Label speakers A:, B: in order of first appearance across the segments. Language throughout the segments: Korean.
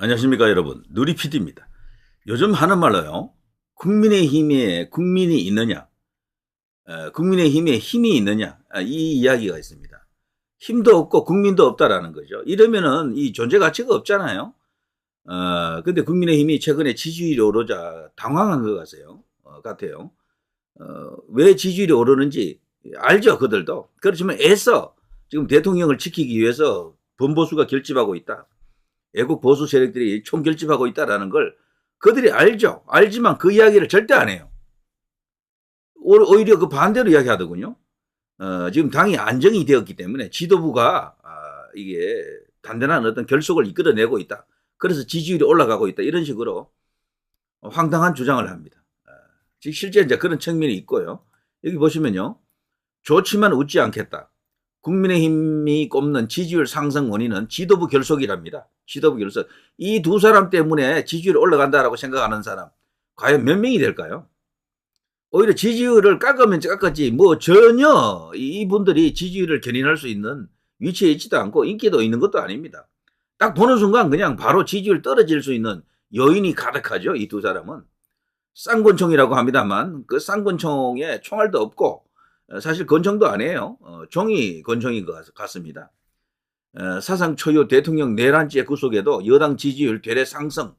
A: 안녕하십니까 여러분, 누리 PD입니다. 요즘 하는 말로요, 국민의힘에 국민이 있느냐, 국민의힘에 힘이 있느냐, 이 이야기가 있습니다. 힘도 없고 국민도 없다라는 거죠. 이러면은 이 존재 가치가 없잖아요. 근데 국민의힘이 최근에 지지율이 오르자 당황한 것 같아요. 왜 지지율이 오르는지 알죠, 그들도. 그렇지만 애써 지금 대통령을 지키기 위해서 범보수가 결집하고 있다. 애국 보수 세력들이 총결집하고 있다는 걸 그들이 알죠. 알지만 그 이야기를 절대 안 해요. 오히려 그 반대로 이야기하더군요. 지금 당이 안정이 되었기 때문에 지도부가 이게 단단한 어떤 결속을 이끌어내고 있다. 그래서 지지율이 올라가고 있다. 이런 식으로 황당한 주장을 합니다. 즉 실제 이제 그런 측면이 있고요. 여기 보시면요. 좋지만 웃지 않겠다. 국민의힘이 꼽는 지지율 상승 원인은 지도부 결속이랍니다. 지도부 결속. 이 두 사람 때문에 지지율이 올라간다라고 생각하는 사람 과연 몇 명이 될까요? 오히려 지지율을 깎으면 깎았지 뭐 전혀 이분들이 지지율을 견인할 수 있는 위치에 있지도 않고 인기도 있는 것도 아닙니다. 딱 보는 순간 그냥 바로 지지율 떨어질 수 있는 요인이 가득하죠. 이 두 사람은. 쌍권총이라고 합니다만 그 쌍권총에 총알도 없고 사실 권총도 아니에요. 종이 권총인 것 같습니다. 사상 초유 대통령 내란죄 구속에도 여당 지지율 되레 상승.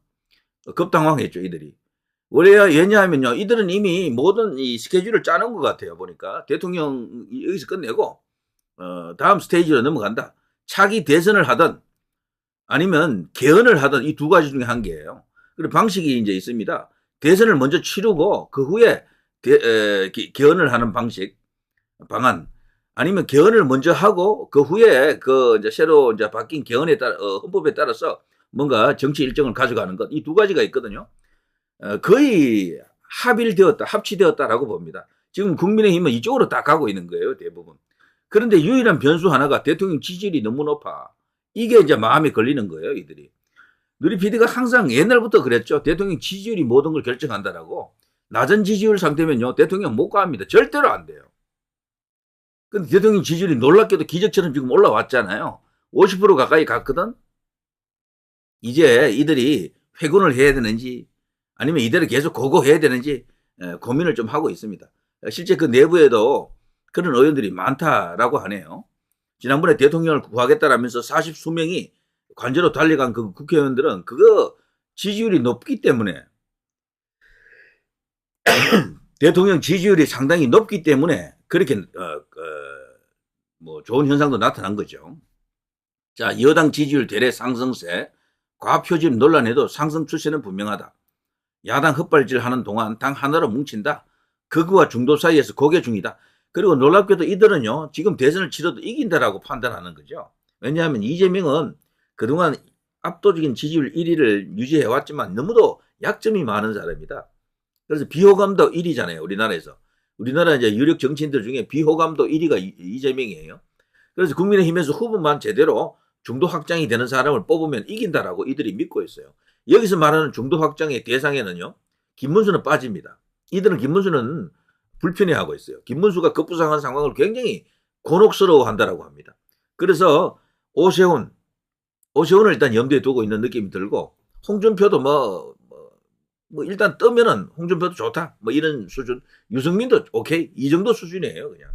A: 급당황했죠, 이들이. 왜냐하면요, 이들은 이미 모든 이 스케줄을 짜놓은 것 같아요, 보니까. 대통령 여기서 끝내고, 다음 스테이지로 넘어간다. 차기 대선을 하든, 아니면 개헌을 하든 이 두 가지 중에 한 개예요. 그리고 방식이 이제 있습니다. 대선을 먼저 치르고, 그 후에 개헌을 하는 방안. 아니면 개헌을 먼저 하고 그 후에 그 이제 새로 이제 바뀐 개헌에 따라 헌법에 따라서 뭔가 정치 일정을 가져가는 것 이 두 가지가 있거든요. 거의 합치되었다라고 봅니다. 지금 국민의힘은 이쪽으로 딱 가고 있는 거예요, 대부분. 그런데 유일한 변수 하나가 대통령 지지율이 너무 높아. 이게 이제 마음에 걸리는 거예요, 이들이. 누리 PD가 항상 옛날부터 그랬죠. 대통령 지지율이 모든 걸 결정한다라고. 낮은 지지율 상태면요, 대통령 못 갑니다. 절대로 안 돼요. 근데 대통령 지지율이 놀랍게도 기적처럼 지금 올라왔잖아요. 50% 가까이 갔거든. 이제 이들이 회군을 해야 되는지 아니면 이대로 계속 고고해야 되는지 고민을 좀 하고 있습니다. 실제 그 내부에도 그런 의원들이 많다라고 하네요. 지난번에 대통령을 구하겠다라면서 40수명이 관저로 달려간 그 국회의원들은 그거 지지율이 높기 때문에 대통령 지지율이 상당히 높기 때문에 그렇게 뭐 좋은 현상도 나타난 거죠. 자, 여당 지지율 대례 상승세, 과표집 논란에도 상승 추세는 분명하다. 야당 헛발질하는 동안 당 하나로 뭉친다. 극우와 중도 사이에서 고개 중이다. 그리고 놀랍게도 이들은요, 지금 대선을 치러도 이긴다라고 판단하는 거죠. 왜냐하면 이재명은 그동안 압도적인 지지율 1위를 유지해왔지만 너무도 약점이 많은 사람이다. 그래서 비호감도 1위잖아요, 우리나라에서. 우리나라 이제 유력 정치인들 중에 비호감도 1위가 이재명이에요. 그래서 국민의힘에서 후보만 제대로 중도 확장이 되는 사람을 뽑으면 이긴다라고 이들이 믿고 있어요. 여기서 말하는 중도 확장의 대상에는요, 김문수는 빠집니다. 이들은 김문수는 불편해하고 있어요. 김문수가 급부상한 상황을 굉장히 곤혹스러워한다라고 합니다. 그래서 오세훈을 일단 염두에 두고 있는 느낌이 들고, 홍준표도 뭐 일단 뜨면은 홍준표도 좋다. 뭐 이런 수준. 유승민도 오케이. 이 정도 수준이에요, 그냥.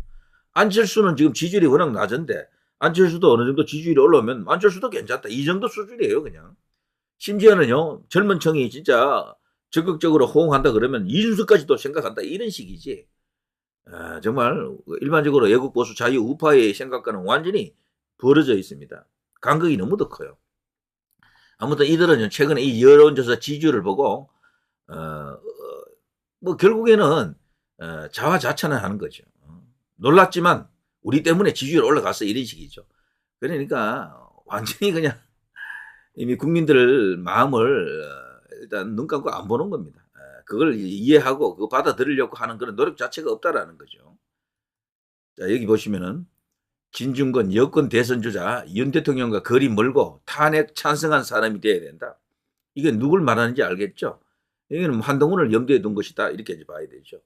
A: 안철수는 지금 지지율이 워낙 낮은데 안철수도 어느 정도 지지율이 올라오면 안철수도 괜찮다. 이 정도 수준이에요, 그냥. 심지어는요, 젊은 층이 진짜 적극적으로 호응한다 그러면 이준석까지도 생각한다. 이런 식이지. 정말 일반적으로 애국 보수 자유 우파의 생각과는 완전히 벌어져 있습니다. 간극이 너무도 커요. 아무튼 이들은 최근에 이 여론조사 지지율을 보고 뭐 결국에는 자화자찬을 하는 거죠. 놀랐지만 우리 때문에 지지율 올라갔어, 이런 식이죠. 그러니까 완전히 그냥 이미 국민들 마음을 일단 눈 감고 안 보는 겁니다. 그걸 이해하고 그거 받아들이려고 하는 그런 노력 자체가 없다라는 거죠. 자, 여기 보시면은 진중권 여권 대선 주자 윤 대통령과 거리 멀고 탄핵 찬성한 사람이 돼야 된다. 이게 누굴 말하는지 알겠죠? 이거는 한동훈을 염두에 둔 것이다, 이렇게 봐야 되죠.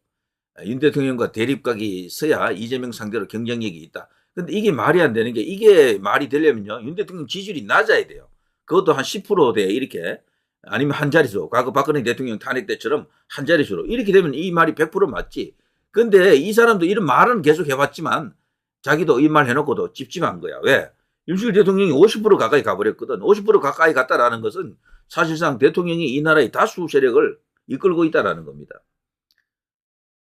A: 윤 대통령과 대립각이 서야 이재명 상대로 경쟁력이 있다. 근데 이게 말이 안 되는 게, 이게 말이 되려면요, 윤 대통령 지지율이 낮아야 돼요. 그것도 한 10%대 이렇게 아니면 한 자릿수 과거 박근혜 대통령 탄핵 때처럼 한 자릿수로 이렇게 되면 이 말이 100% 맞지. 근데 이 사람도 이런 말은 계속 해봤지만 자기도 이 말 해놓고도 찝찝한 거야. 왜? 윤석열 대통령이 50% 가까이 가버렸거든. 50% 가까이 갔다라는 것은 사실상 대통령이 이 나라의 다수 세력을 이끌고 있다라는 겁니다.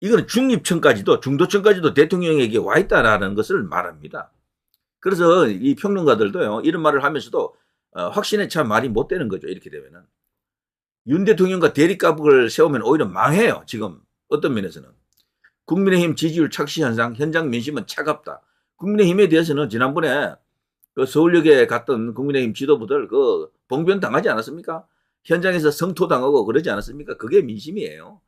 A: 이거는 중립층까지도 중도층까지도 대통령에게 와 있다라는 것을 말합니다. 그래서 이 평론가들도요 이런 말을 하면서도 확신에 참 말이 못 되는 거죠. 이렇게 되면은 윤 대통령과 대립각을 세우면 오히려 망해요. 지금 어떤 면에서는 국민의힘 지지율 착시 현상, 현장 민심은 차갑다. 국민의힘에 대해서는 지난번에 그 서울역에 갔던 국민의힘 지도부들 그 봉변 당하지 않았습니까? 현장에서 성토당하고 그러지 않았습니까? 그게 민심이에요.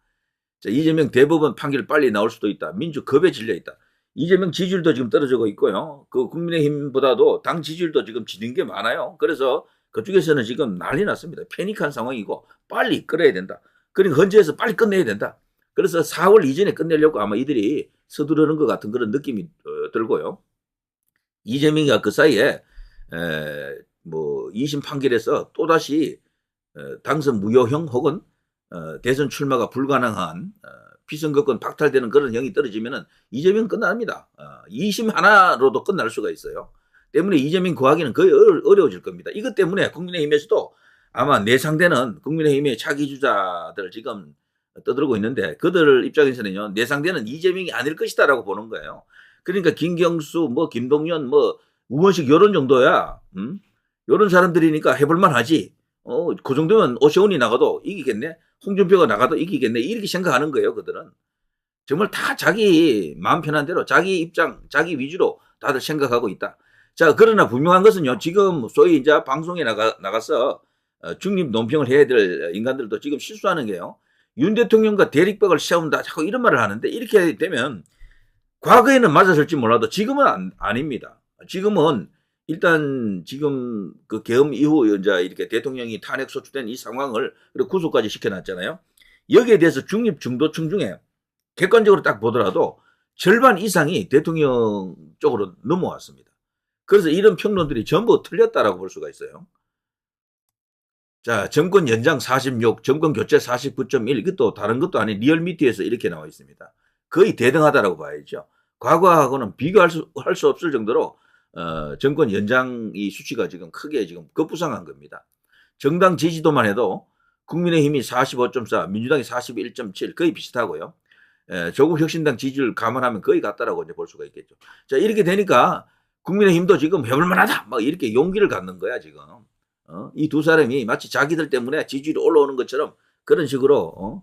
A: 자, 이재명 대법원 판결 빨리 나올 수도 있다. 민주 겁에 질려 있다. 이재명 지지율도 지금 떨어지고 있고요. 그 국민의힘보다도 당 지지율도 지금 지는 게 많아요. 그래서 그쪽에서는 지금 난리 났습니다. 패닉한 상황이고 빨리 끌어야 된다. 그러니까 헌재에서 빨리 끝내야 된다. 그래서 4월 이전에 끝내려고 아마 이들이 서두르는 것 같은 그런 느낌이 들고요. 이재명이가 그 사이에 뭐 2심 판결에서 또다시 당선 무효형 혹은 대선 출마가 불가능한 피선거권 박탈되는 그런 형이 떨어지면은 이재명 끝납니다. 2심 하나로도 끝날 수가 있어요. 때문에 이재명 구하기는 거의 어려워질 겁니다. 이것 때문에 국민의힘에서도 아마 내상되는 국민의힘의 차기 주자들 지금 떠들고 있는데 그들 입장에서는요 내상되는 이재명이 아닐 것이다라고 보는 거예요. 그러니까 김경수, 뭐 김동연, 뭐 우원식 이런 정도야. 이런 사람들이니까 해볼만 하지. 그 정도면 오세훈이 나가도 이기겠네. 홍준표가 나가도 이기겠네. 이렇게 생각하는 거예요. 그들은. 정말 다 자기 마음 편한 대로 자기 입장, 자기 위주로 다들 생각하고 있다. 자, 그러나 분명한 것은요. 지금 소위 이제 방송에 나가서 중립 논평을 해야 될 인간들도 지금 실수하는 게요. 윤 대통령과 대립각을 세운다. 자꾸 이런 말을 하는데 이렇게 되면 과거에는 맞았을지 몰라도 지금은 아닙니다. 지금은 일단 지금 그 계엄 이후 이제 이렇게 대통령이 탄핵 소추된 이 상황을 그리고 구속까지 시켜놨잖아요. 여기에 대해서 중립 중도층 중에 객관적으로 딱 보더라도 절반 이상이 대통령 쪽으로 넘어왔습니다. 그래서 이런 평론들이 전부 틀렸다라고 볼 수가 있어요. 자, 정권 연장 46, 정권 교체 49.1 이것도 다른 것도 아닌 리얼미터에서 이렇게 나와 있습니다. 거의 대등하다라고 봐야죠. 과거하고는 비교할 수 없을 정도로 정권 연장 이 수치가 지금 크게 지금 급부상한 겁니다. 정당 지지도만 해도 국민의힘이 45.4, 민주당이 41.7 거의 비슷하고요. 조국혁신당 지지율 감안하면 거의 같다라고 이제 볼 수가 있겠죠. 자, 이렇게 되니까 국민의힘도 지금 해볼만하다 막 이렇게 용기를 갖는 거야 지금. 이 두 사람이 마치 자기들 때문에 지지율이 올라오는 것처럼 그런 식으로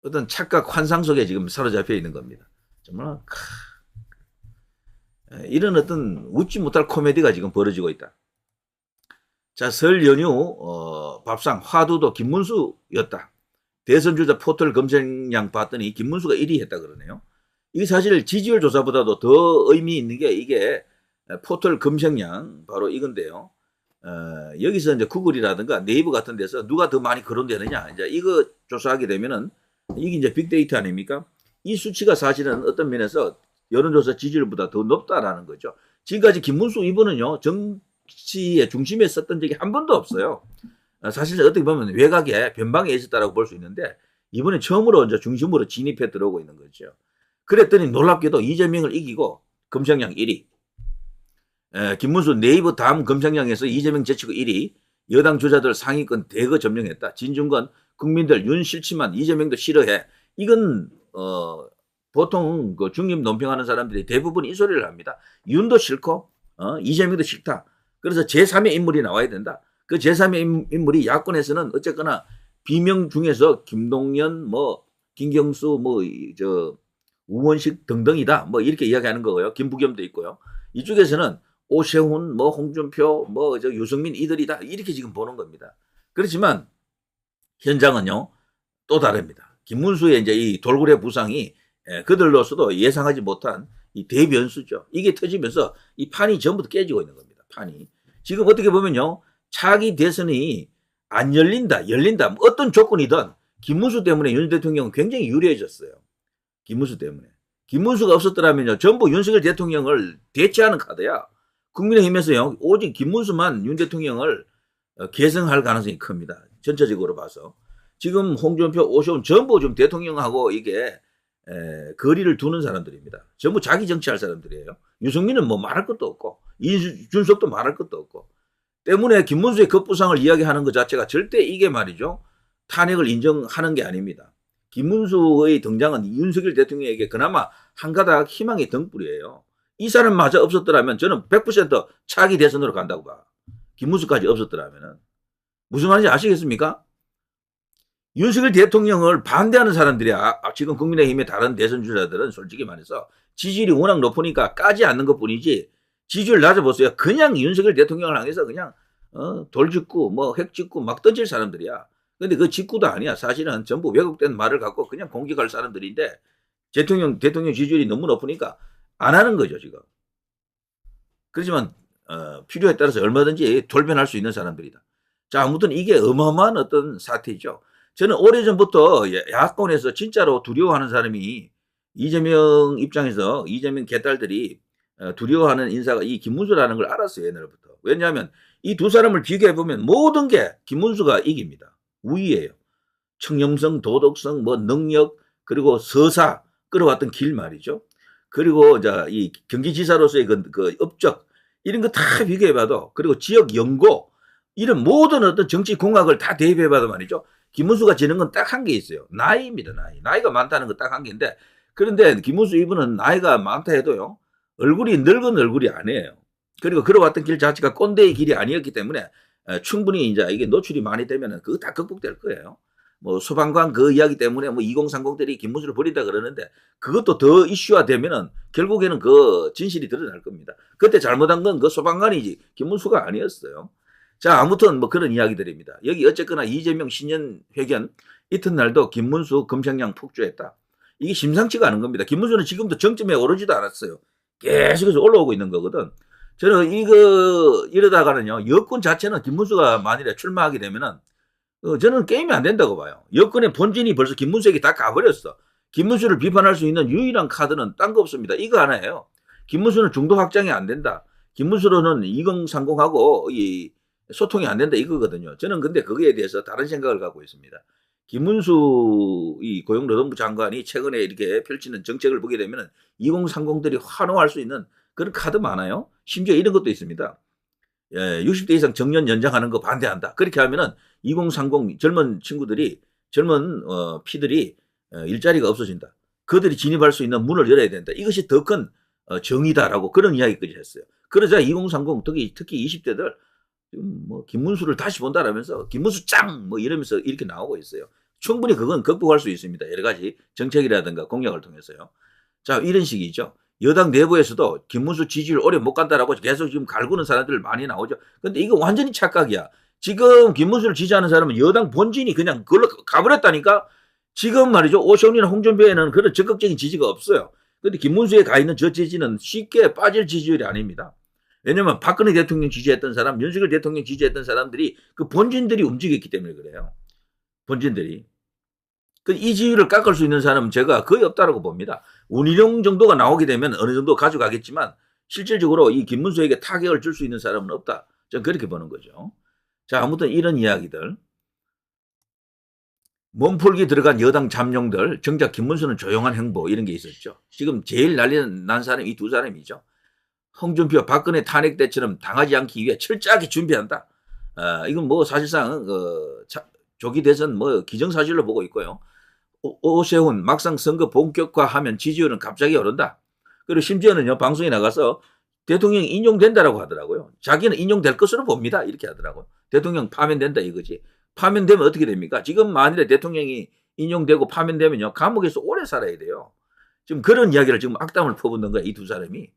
A: 어떤 착각 환상 속에 지금 사로잡혀 있는 겁니다. 정말 이런 어떤 웃지 못할 코미디가 지금 벌어지고 있다. 자, 설 연휴 밥상 화두도 김문수였다. 대선 주자 포털 검색량 봤더니 김문수가 1위 했다 그러네요. 이게 사실 지지율 조사보다도 더 의미 있는 게 이게 포털 검색량 바로 이건데요. 여기서 이제 구글이라든가 네이버 같은 데서 누가 더 많이 거론되느냐 이제 이거 조사하게 되면은 이게 이제 빅데이터 아닙니까? 이 수치가 사실은 어떤 면에서 여론조사 지지율보다 더 높다라는 거죠. 지금까지 김문수 이분은요 정치의 중심에 섰던 적이 한 번도 없어요. 사실 어떻게 보면 외곽에 변방에 있었다라고 볼 수 있는데 이번에 처음으로 이제 중심으로 진입해 들어오고 있는 거죠. 그랬더니 놀랍게도 이재명을 이기고 검색량 1위. 김문수 네이버 다음 검색량에서 이재명 제치고 1위. 여당 주자들 상위권 대거 점령했다. 진중권 국민들 윤 싫지만 이재명도 싫어해. 이건 보통 그 중립 논평하는 사람들이 대부분 이 소리를 합니다. 윤도 싫고 이재명도 싫다. 그래서 제3의 인물이 나와야 된다. 그 제3의 인물이 야권에서는 어쨌거나 비명 중에서 김동연, 뭐 김경수, 뭐 저 우원식 등등이다. 뭐 이렇게 이야기하는 거고요. 김부겸도 있고요. 이쪽에서는 오세훈, 뭐 홍준표, 뭐 저 유승민 이들이다. 이렇게 지금 보는 겁니다. 그렇지만 현장은요 또 다릅니다. 김문수의 이제 이 돌고래 부상이 그들로서도 예상하지 못한 이 대변수죠. 이게 터지면서 이 판이 전부 깨지고 있는 겁니다. 판이 지금 어떻게 보면요 차기 대선이 안 열린다, 열린다. 어떤 조건이든 김문수 때문에 윤 대통령은 굉장히 유리해졌어요. 김문수 때문에. 김문수가 없었더라면요 전부 윤석열 대통령을 대체하는 카드야. 국민의힘에서요, 오직 김문수만 윤 대통령을 계승할 가능성이 큽니다. 전체적으로 봐서. 지금 홍준표, 오세훈 전부 좀 대통령하고 이게 거리를 두는 사람들입니다. 전부 자기 정치할 사람들이에요. 유승민은 뭐 말할 것도 없고, 이준석도 말할 것도 없고. 때문에 김문수의 급부상을 이야기하는 것 자체가 절대 이게 말이죠. 탄핵을 인정하는 게 아닙니다. 김문수의 등장은 윤석열 대통령에게 그나마 한 가닥 희망의 등불이에요. 이 사람마저 없었더라면 저는 100% 차기 대선으로 간다고 봐. 김문수까지 없었더라면. 무슨 말인지 아시겠습니까? 윤석열 대통령을 반대하는 사람들이 지금 국민의힘의 다른 대선 주자들은 솔직히 말해서 지지율이 워낙 높으니까 까지 않는 것뿐이지 지지율 낮아보세요. 그냥 윤석열 대통령을 향해서 그냥 돌 짚고 뭐 핵 짚고 막 던질 사람들이야. 근데 그 직구도 아니야. 사실은 전부 왜곡된 말을 갖고 그냥 공격할 사람들인데 대통령 지지율이 너무 높으니까 안 하는 거죠, 지금. 그렇지만 필요에 따라서 얼마든지 돌변할 수 있는 사람들이다. 자, 아무튼 이게 어마어마한 어떤 사태죠. 저는 오래전부터 야권에서 진짜로 두려워하는 사람이 이재명 입장에서 이재명 개딸들이 두려워하는 인사가 이 김문수라는 걸 알았어요, 옛날부터. 왜냐하면 이 두 사람을 비교해보면 모든 게 김문수가 이깁니다. 우위예요. 청렴성, 도덕성, 뭐 능력, 그리고 서사, 끌어왔던 길 말이죠. 그리고 이 경기지사로서의 그 업적, 이런 거 다 비교해봐도, 그리고 지역 연고, 이런 모든 어떤 정치 공학을 다 대입해봐도 말이죠. 김문수가 지는 건 딱 한 게 있어요. 나이입니다, 나이. 나이가 많다는 건 딱 한 개인데, 그런데 김문수 이분은 나이가 많다 해도요, 얼굴이 늙은 얼굴이 아니에요. 그리고 걸어왔던 길 자체가 꼰대의 길이 아니었기 때문에 충분히 이제 이게 노출이 많이 되면 그거 다 극복될 거예요. 뭐 소방관 그 이야기 때문에 뭐 2030들이 김문수를 버린다 그러는데 그것도 더 이슈화 되면은 결국에는 그 진실이 드러날 겁니다. 그때 잘못한 건 그 소방관이지 김문수가 아니었어요. 자, 아무튼 뭐 그런 이야기들입니다. 여기 어쨌거나 이재명 신년 회견 이튿날도 김문수 검색량 폭주했다. 이게 심상치가 않은 겁니다. 김문수는 지금도 정점에 오르지도 않았어요. 계속해서 올라오고 있는 거거든. 저는 이러다가는요, 여권 자체는 김문수가 만일에 출마하게 되면은, 저는 게임이 안 된다고 봐요. 여권의 본진이 벌써 김문수에게 다 가버렸어. 김문수를 비판할 수 있는 유일한 카드는 딴 거 없습니다. 이거 하나예요. 김문수는 중도 확장이 안 된다. 김문수로는 2030하고 소통이 안 된다 이거거든요. 저는 근데 거기에 대해서 다른 생각을 갖고 있습니다. 김문수 고용노동부 장관이 최근에 이렇게 펼치는 정책을 보게 되면 2030들이 환호할 수 있는 그런 카드 많아요. 심지어 이런 것도 있습니다. 60대 이상 정년 연장하는 거 반대한다. 그렇게 하면은 2030 젊은 친구들이 젊은 피들이 일자리가 없어진다. 그들이 진입할 수 있는 문을 열어야 된다. 이것이 더 큰 정의다라고 그런 이야기까지 했어요. 그러자 2030 특히 20대들 뭐 김문수를 다시 본다라면서 김문수 짱 뭐 이러면서 이렇게 나오고 있어요. 충분히 그건 극복할 수 있습니다. 여러 가지 정책이라든가 공약을 통해서요. 자, 이런 식이죠. 여당 내부에서도 김문수 지지율 오래 못 간다라고 계속 지금 갈구는 사람들 많이 나오죠. 근데 이거 완전히 착각이야. 지금 김문수를 지지하는 사람은 여당 본진이 그냥 그걸로 가버렸다니까. 지금 말이죠. 오세훈이나 홍준표에는 그런 적극적인 지지가 없어요. 근데 김문수에 가 있는 저 지지는 쉽게 빠질 지지율이 아닙니다. 왜냐면 박근혜 대통령 지지했던 사람, 윤석열 대통령 지지했던 사람들이 그 본진들이 움직였기 때문에 그래요. 본진들이. 이 지위를 깎을 수 있는 사람은 제가 거의 없다라고 봅니다. 운일용 정도가 나오게 되면 어느 정도 가져가겠지만 실질적으로 이 김문수에게 타격을 줄 수 있는 사람은 없다. 저는 그렇게 보는 거죠. 자, 아무튼 이런 이야기들. 몸풀기 들어간 여당 잠룡들, 정작 김문수는 조용한 행보 이런 게 있었죠. 지금 제일 난리 난 사람이 이 두 사람이죠. 홍준표, 박근혜 탄핵 때처럼 당하지 않기 위해 철저하게 준비한다. 이건 뭐 사실상 조기 대선 뭐 기정사실로 보고 있고요. 오세훈 막상 선거 본격화하면 지지율은 갑자기 오른다. 그리고 심지어는요 방송에 나가서 대통령이 인용된다라고 하더라고요. 자기는 인용될 것으로 봅니다. 이렇게 하더라고요. 대통령 파면된다 이거지. 파면되면 어떻게 됩니까? 지금 만일에 대통령이 인용되고 파면되면요 감옥에서 오래 살아야 돼요. 지금 그런 이야기를 지금 악담을 퍼붓는 거야 이 두 사람이.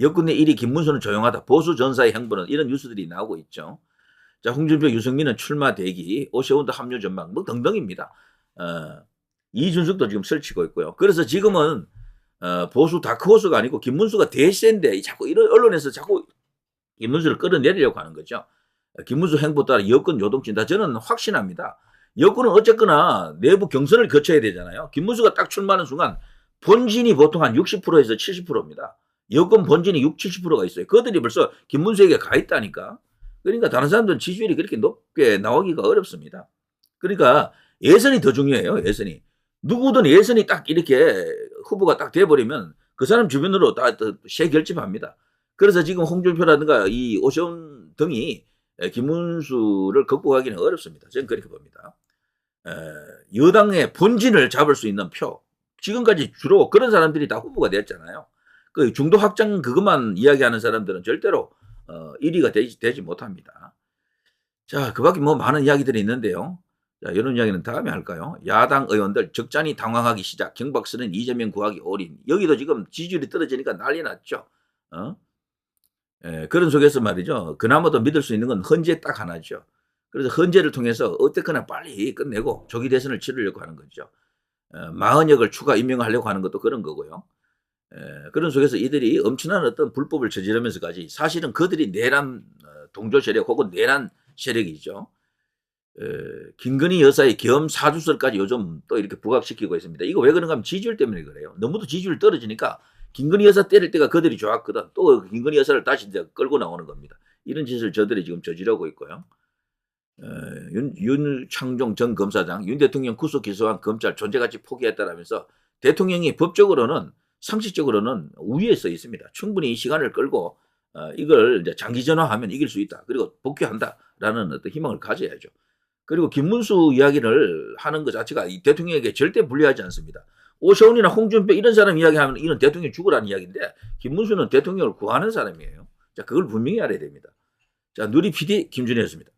A: 여권 내 1위 김문수는 조용하다. 보수 전사의 행보는 이런 뉴스들이 나오고 있죠. 자, 홍준표, 유승민은 출마 대기, 오세훈도 합류 전망, 뭐 등등입니다. 이준석도 지금 설치고 있고요. 그래서 지금은 보수 다크호스가 아니고 김문수가 대세인데 자꾸 이런 언론에서 자꾸 김문수를 끌어내리려고 하는 거죠. 김문수 행보 따라 여권 요동친다. 저는 확신합니다. 여권은 어쨌거나 내부 경선을 거쳐야 되잖아요. 김문수가 딱 출마하는 순간 본진이 보통 한 60%에서 70%입니다. 여권 본진이 60, 70%가 있어요. 그들이 벌써 김문수에게 가 있다니까. 그러니까 다른 사람들은 지지율이 그렇게 높게 나오기가 어렵습니다. 그러니까 예선이 더 중요해요. 예선이. 누구든 예선이 딱 이렇게 후보가 딱 돼버리면 그 사람 주변으로 다 쇠결집합니다. 그래서 지금 홍준표라든가 이 오세훈 등이 김문수를 극복하기는 어렵습니다. 저는 그렇게 봅니다. 여당의 본진을 잡을 수 있는 표. 지금까지 주로 그런 사람들이 다 후보가 됐잖아요. 그 중도 확장 그것만 이야기하는 사람들은 절대로 1위가 되지 못합니다. 자, 그 밖에 뭐 많은 이야기들이 있는데요. 자, 이런 이야기는 다음에 할까요? 야당 의원들 적잖이 당황하기 시작. 경박선은 이재명 구하기 올인. 여기도 지금 지지율이 떨어지니까 난리 났죠. 그런 속에서 말이죠. 그나마도 믿을 수 있는 건 헌재 딱 하나죠. 그래서 헌재를 통해서 어떻게나 빨리 끝내고 조기 대선을 치르려고 하는 거죠. 마흔역을 추가 임명하려고 하는 것도 그런 거고요. 그런 속에서 이들이 엄청난 어떤 불법을 저지르면서까지 사실은 그들이 내란 동조 세력 혹은 내란 세력이죠. 김건희 여사의 겸 사주설까지 요즘 또 이렇게 부각시키고 있습니다. 이거 왜 그런가 하면 지지율 때문에 그래요. 너무도 지지율 떨어지니까 김건희 여사 때릴 때가 그들이 좋았거든. 또 김건희 여사를 다시 이제 끌고 나오는 겁니다. 이런 짓을 저들이 지금 저지르고 있고요. 윤창종 전 검사장, 윤 대통령 구속 기소한 검찰 존재가치 포기했다라면서 대통령이 법적으로는 상식적으로는 우위에 서 있습니다. 충분히 이 시간을 끌고 이걸 이제 장기 전화하면 이길 수 있다. 그리고 복귀한다라는 어떤 희망을 가져야죠. 그리고 김문수 이야기를 하는 것 자체가 이 대통령에게 절대 불리하지 않습니다. 오세훈이나 홍준표 이런 사람 이야기하면 이런 대통령 죽으라는 이야기인데 김문수는 대통령을 구하는 사람이에요. 자, 그걸 분명히 알아야 됩니다. 자, 누리 PD 김준혜였습니다.